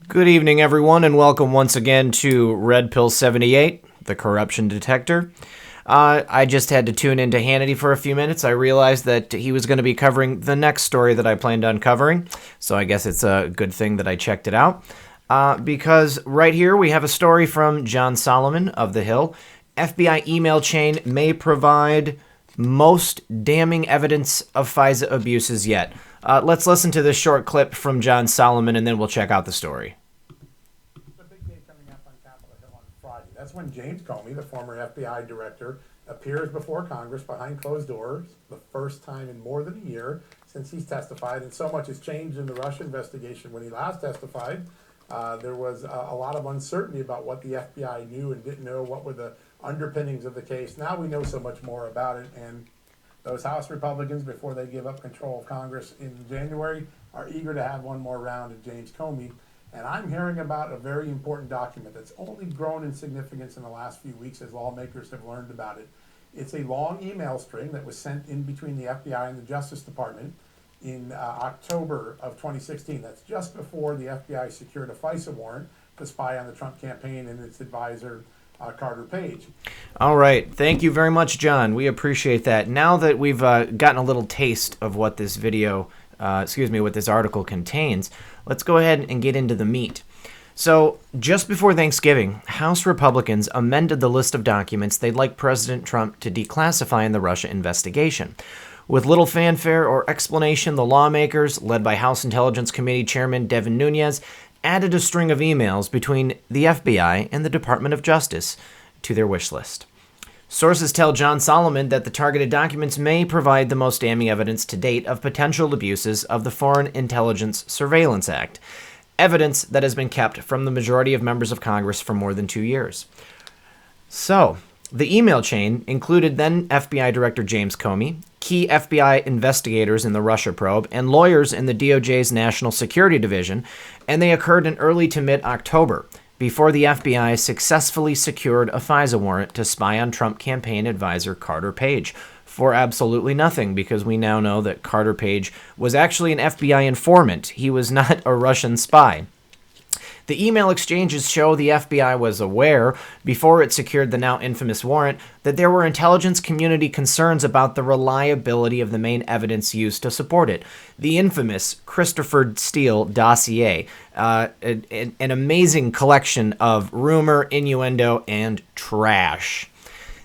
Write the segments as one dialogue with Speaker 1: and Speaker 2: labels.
Speaker 1: Good evening, everyone, and welcome once again to Red Pill 78, the corruption detector. I just had to tune into Hannity for a few minutes. I realized that he was going to be covering the next story that I planned on covering, so I guess it's a good thing that I checked it out. Because right here we have a story from John Soloman of The Hill. FBI email chain may provide most damning evidence of FISA abuses yet. Let's listen to this short clip from John Soloman, and then we'll check out the story.
Speaker 2: The big day coming up on Capitol Hill on Friday. That's when James Comey, the former FBI director, appears before Congress behind closed doors, the first time in more than a year since he's testified. And so much has changed in the Russia investigation. When he last testified, there was a lot of uncertainty about what the FBI knew and didn't know, what were the underpinnings of the case. Now we know so much more about it, and those House Republicans, before they give up control of Congress in January, are eager to have one more round of James Comey. And I'm hearing about a very important document that's only grown in significance in the last few weeks as lawmakers have learned about it. It's a long email string that was sent in between the FBI and the Justice Department in October of 2016. That's just before the FBI secured a FISA warrant to spy on the Trump campaign and its advisor, Carter Page.
Speaker 1: All right. Thank you very much, John. We appreciate that. Now that we've gotten a little taste of what this what this article contains, let's go ahead and get into the meat. So, just before Thanksgiving, House Republicans amended the list of documents they'd like President Trump to declassify in the Russia investigation. With little fanfare or explanation, the lawmakers, led by House Intelligence Committee Chairman Devin Nunes, added a string of emails between the FBI and the Department of Justice to their wish list. Sources tell John Soloman that the targeted documents may provide the most damning evidence to date of potential abuses of the Foreign Intelligence Surveillance Act, evidence that has been kept from the majority of members of Congress for more than 2 years. So, the email chain included then FBI Director James Comey, key FBI investigators in the Russia probe, and lawyers in the DOJ's National Security Division, and they occurred in early to mid-October, before the FBI successfully secured a FISA warrant to spy on Trump campaign advisor Carter Page for absolutely nothing, because we now know that Carter Page was actually an FBI informant. He was not a Russian spy. The email exchanges show the FBI was aware, before it secured the now infamous warrant, that there were intelligence community concerns about the reliability of the main evidence used to support it. The infamous Christopher Steele dossier, an amazing collection of rumor, innuendo, and trash.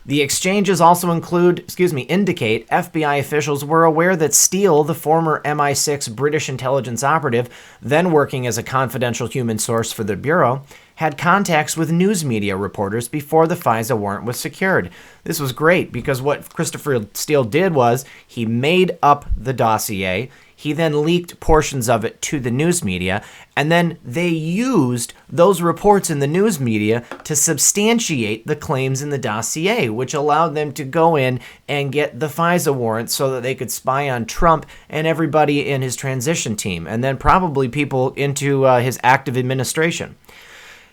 Speaker 1: The exchanges also indicate FBI officials were aware that Steele, the former MI6 British intelligence operative, then working as a confidential human source for the Bureau, had contacts with news media reporters before the FISA warrant was secured. This was great because what Christopher Steele did was he made up the dossier. He then leaked portions of it to the news media, and then they used those reports in the news media to substantiate the claims in the dossier, which allowed them to go in and get the FISA warrant so that they could spy on Trump and everybody in his transition team, and then probably people into his active administration.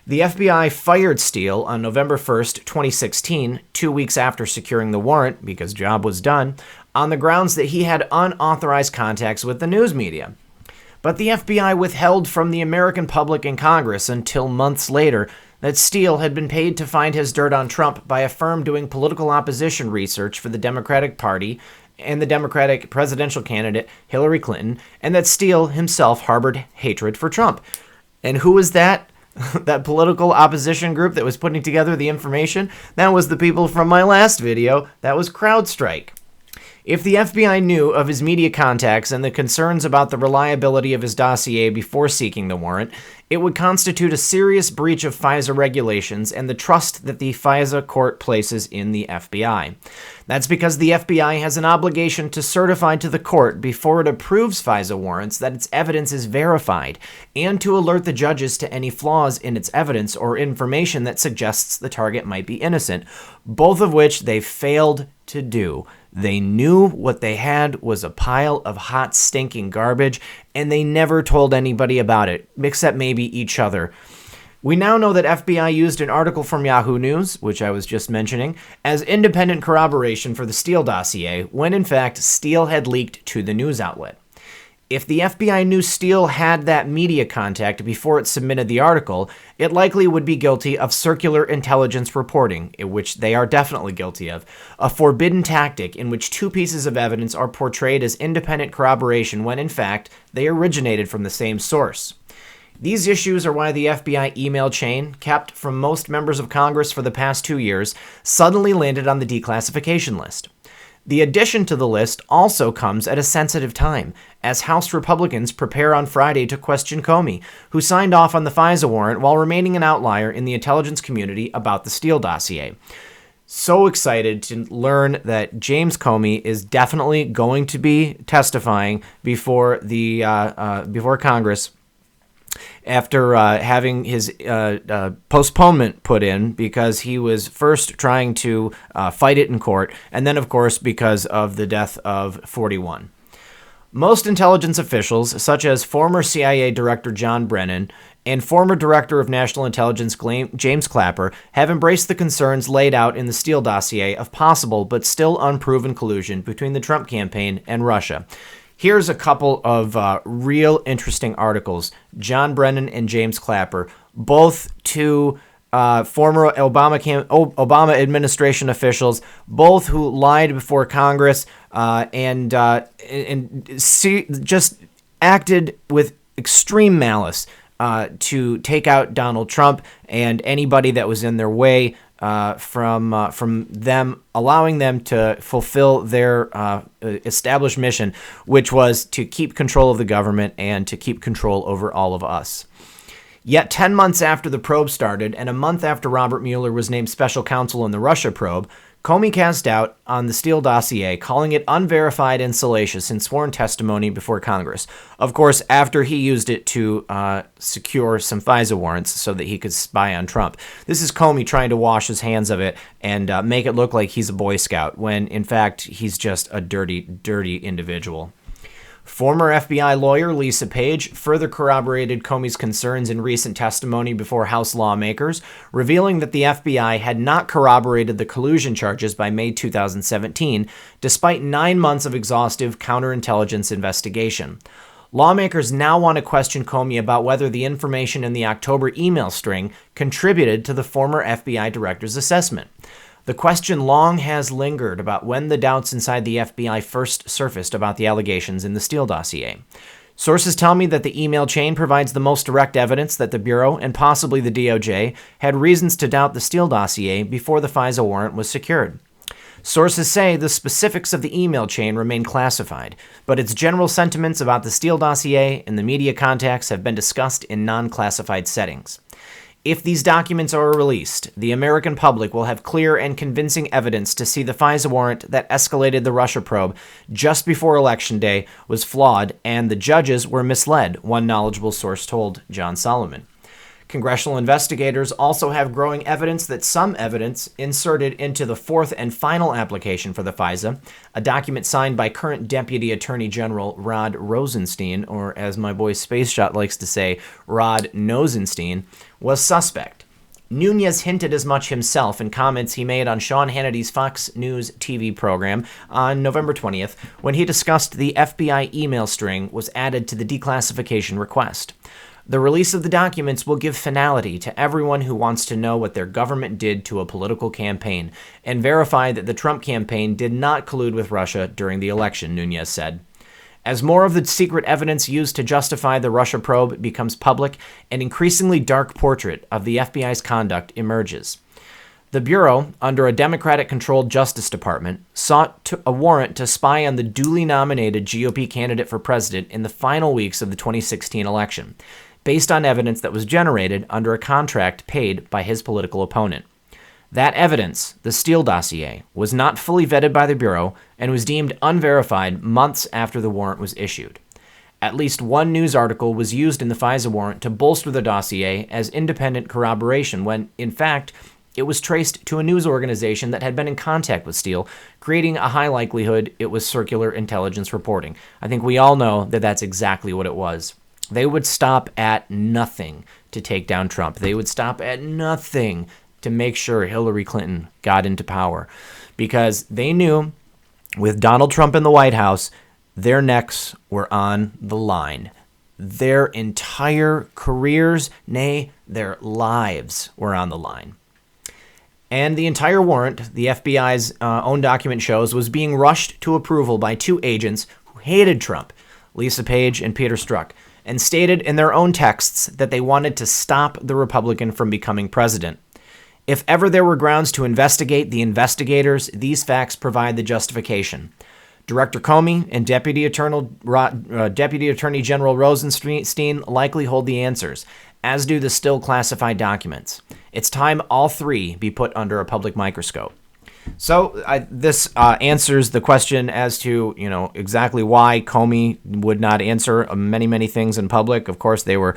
Speaker 1: The FBI fired Steele on November 1st, 2016, 2 weeks after securing the warrant, because job was done, on the grounds that he had unauthorized contacts with the news media. But the FBI withheld from the American public and Congress until months later that Steele had been paid to find his dirt on Trump by a firm doing political opposition research for the Democratic Party and the Democratic presidential candidate Hillary Clinton, and that Steele himself harbored hatred for Trump. And who was that? That political opposition group that was putting together the information? That was the people from my last video. That was CrowdStrike. If the FBI knew of his media contacts and the concerns about the reliability of his dossier before seeking the warrant, it would constitute a serious breach of FISA regulations and the trust that the FISA court places in the FBI. That's because the FBI has an obligation to certify to the court before it approves FISA warrants that its evidence is verified, and to alert the judges to any flaws in its evidence or information that suggests the target might be innocent, both of which they failed to do. They knew what they had was a pile of hot, stinking garbage, and they never told anybody about it, except maybe each other. We now know that FBI used an article from Yahoo News, which I was just mentioning, as independent corroboration for the Steele dossier, when in fact Steele had leaked to the news outlet. If the FBI knew Steele had that media contact before it submitted the article, it likely would be guilty of circular intelligence reporting, which they are definitely guilty of, a forbidden tactic in which two pieces of evidence are portrayed as independent corroboration when, in fact, they originated from the same source. These issues are why the FBI email chain, kept from most members of Congress for the past 2 years, suddenly landed on the declassification list. The addition to the list also comes at a sensitive time, as House Republicans prepare on Friday to question Comey, who signed off on the FISA warrant while remaining an outlier in the intelligence community about the Steele dossier. So excited to learn that James Comey is definitely going to be testifying before before Congress after having his postponement put in because he was first trying to fight it in court, and then, of course, because of the death of 41. Most intelligence officials, such as former CIA Director John Brennan and former Director of National Intelligence James Clapper, have embraced the concerns laid out in the Steele dossier of possible but still unproven collusion between the Trump campaign and Russia. Here's a couple of real interesting articles. John Brennan and James Clapper, both two former Obama administration officials, both who lied before Congress and just acted with extreme malice to take out Donald Trump and anybody that was in their way from them, allowing them to fulfill their established mission, which was to keep control of the government and to keep control over all of us. Yet 10 months after the probe started and a month after Robert Mueller was named special counsel in the Russia probe, Comey cast doubt on the Steele dossier, calling it unverified and salacious in sworn testimony before Congress. Of course, after he used it to secure some FISA warrants so that he could spy on Trump. This is Comey trying to wash his hands of it and make it look like he's a Boy Scout, when in fact he's just a dirty, dirty individual. Former FBI lawyer Lisa Page further corroborated Comey's concerns in recent testimony before House lawmakers, revealing that the FBI had not corroborated the collusion charges by May 2017, despite 9 months of exhaustive counterintelligence investigation. Lawmakers now want to question Comey about whether the information in the October email string contributed to the former FBI director's assessment. The question long has lingered about when the doubts inside the FBI first surfaced about the allegations in the Steele dossier. Sources tell me that the email chain provides the most direct evidence that the Bureau and possibly the DOJ had reasons to doubt the Steele dossier before the FISA warrant was secured. Sources say the specifics of the email chain remain classified, but its general sentiments about the Steele dossier and the media contacts have been discussed in non-classified settings. If these documents are released, the American public will have clear and convincing evidence to see the FISA warrant that escalated the Russia probe just before Election Day was flawed and the judges were misled, one knowledgeable source told John Soloman. Congressional investigators also have growing evidence that some evidence inserted into the fourth and final application for the FISA, a document signed by current Deputy Attorney General Rod Rosenstein, or as my boy Space Shot likes to say, Rod Nosenstein, was suspect. Nunes hinted as much himself in comments he made on Sean Hannity's Fox News TV program on November 20th when he discussed the FBI email string was added to the declassification request. The release of the documents will give finality to everyone who wants to know what their government did to a political campaign and verify that the Trump campaign did not collude with Russia during the election, Nunes said. As more of the secret evidence used to justify the Russia probe becomes public, an increasingly dark portrait of the FBI's conduct emerges. The Bureau, under a Democratic-controlled Justice Department, sought a warrant to spy on the duly nominated GOP candidate for president in the final weeks of the 2016 election, based on evidence that was generated under a contract paid by his political opponent. That evidence, the Steele dossier, was not fully vetted by the Bureau and was deemed unverified months after the warrant was issued. At least one news article was used in the FISA warrant to bolster the dossier as independent corroboration when, in fact, it was traced to a news organization that had been in contact with Steele, creating a high likelihood it was circular intelligence reporting. I think we all know that that's exactly what it was. They would stop at nothing to take down Trump. They would stop at nothing to make sure Hillary Clinton got into power because they knew with Donald Trump in the White House, Their necks were on the line. Their entire careers, nay, their lives were on the line. And the entire warrant, the FBI's own document shows, was being rushed to approval by two agents who hated Trump, Lisa Page and Peter Strzok, and stated in their own texts that they wanted to stop the Republican from becoming president. If ever there were grounds to investigate the investigators, these facts provide the justification. Director Comey and Deputy Attorney General Rosenstein likely hold the answers, as do the still classified documents. It's time all three be put under a public microscope. So this answers the question as to, exactly why Comey would not answer many things in public. Of course, they were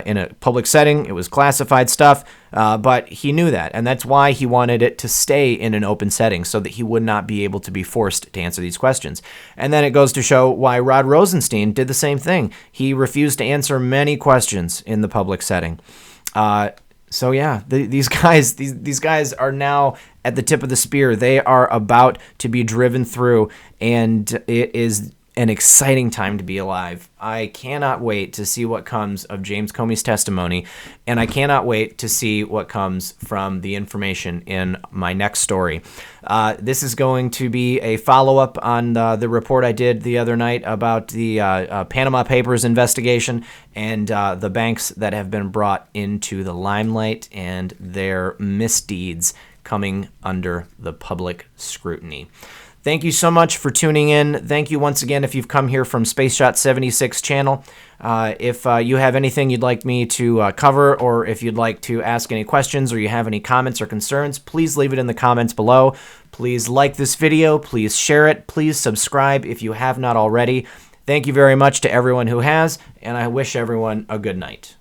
Speaker 1: in a public setting. It was classified stuff, but he knew that. And that's why he wanted it to stay in an open setting so that he would not be able to be forced to answer these questions. And then it goes to show why Rod Rosenstein did the same thing. He refused to answer many questions in the public setting. So yeah, these guys are now at the tip of the spear. They are about to be driven through, and it is an exciting time to be alive. I cannot wait to see what comes of James Comey's testimony, and I cannot wait to see what comes from the information in my next story. This is going to be a follow-up on the report I did the other night about the Panama Papers investigation and the banks that have been brought into the limelight and their misdeeds coming under the public scrutiny. Thank you so much for tuning in. Thank you once again if you've come here from Space Shot 76 channel. If you have anything you'd like me to cover, or if you'd like to ask any questions, or you have any comments or concerns, please leave it in the comments below. Please like this video. Please share it. Please subscribe if you have not already. Thank you very much to everyone who has, and I wish everyone a good night.